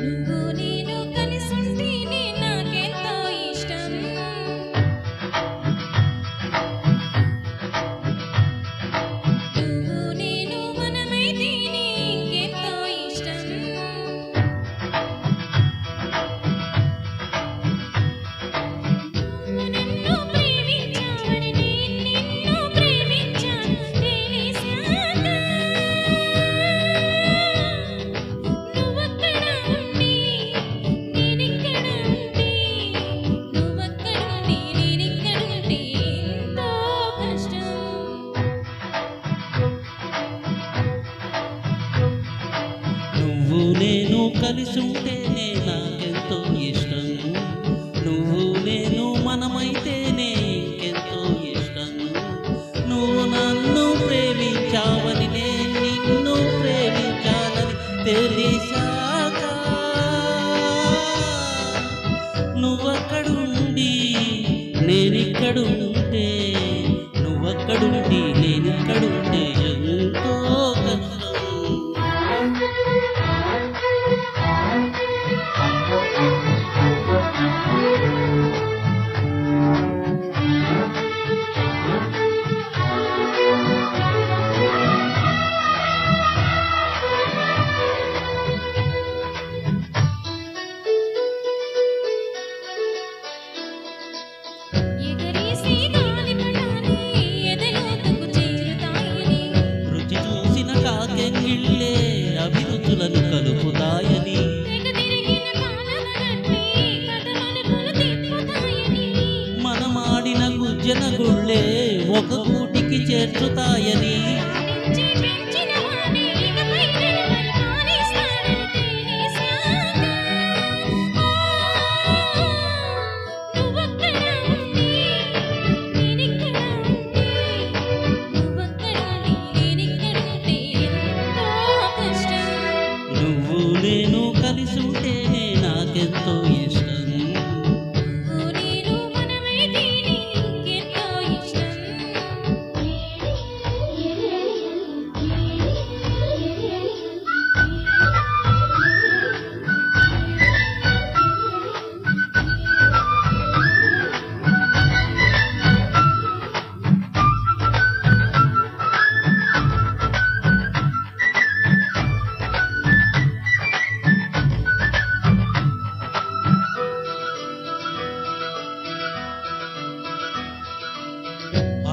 నువ్వు నేను కలిసుంటేనే నాకెంతో ఇష్టం. నువ్వు నేను మనమైతేనే ఇంకెంతో ఇష్టం. నువ్వు నన్ను ప్రేమించావని నేను నిన్ను ప్రేమించాను తెలిసాక నువ్వక్కడ ఉండి నేనిక్కడ ఉంటే నువ్వక్కడ ఉండి నేనిక్కడ ఉంటే ఎంతో కష్టం. నువ్వు నేను కలిసుంటేనే నాకెంతో ఇష్టం. నువ్వు నేను మనమైతేనే ఇంకెంతో ఇష్టం. నువ్వు నన్ను ప్రేమించావని నేను నిన్ను ప్రేమించాలని తెలిసాక నువ్వక్కడుండి నేనిక్కడుంటే నువ్వక్కడుండి నేనిక్కడుంటే ఎంతో కష్టం. ఎగరేసి గాలిపటాలే ఎదలోతుకు చేరుతాయని రుచి చూసిన కాకెంగిళ్ళే అభిరుచులను కలుపుతాయని తెగ తిరిగిన కాలమగట్లే కథ మలుపులు తిప్పుతాయని మనమాడిన గుజ్జన గుళ్ళే ఒక కూటికి చేర్చుతాయని ఆడించి పెంచిన వాడే ఇకపై నన్ను పరిపాలిస్తాడని తెలిసాక నువ్వక్కడ ఉండి నేనిక్కడ ఉంటే నువ్వక్కడ ఉండి నేనిక్కడ ఉంటే ఎంతో కష్టం. నువ్వు నేను కలిసుంటేనే నాకెంతో ఇష్టం. నువ్వు నేను మనమైతేనే ఇంకెంతో ఇష్టం.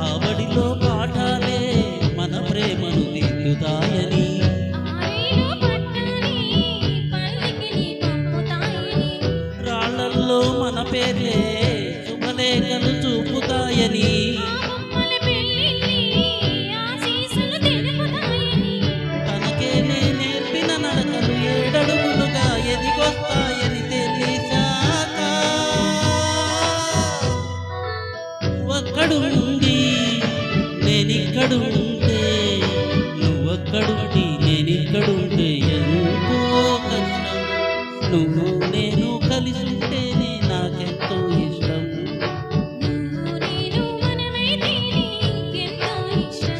ఆవడిలో పాఠాలే మన ప్రేమను దిద్దుతాయని ఆరేలో పట్టాలి పల్లకిని పంపుతాయని రాళ్లల్లో మన పేర్లే శుభలేఖలు చూపుతాయని ఆ బొమ్మల పెళ్ళిళ్ళి ఆశీస్సులు తెలుపుతాయని తనకే నేర్పిన నడకలు ఏడడుగులుగా ఎదిగొస్తాయని తెలిసాక నువ్వక్కడుండి నేనిక్కడుంటే నువ్వక్కడుండి నేనిక్కడుంటే ఎంతో కష్టం. నువ్వు నేను కలిసుంటేనే నాకెంతో ఇష్టం. నువ్వు నేను మనమైతేనే ఇంకెంతో ఇష్టం.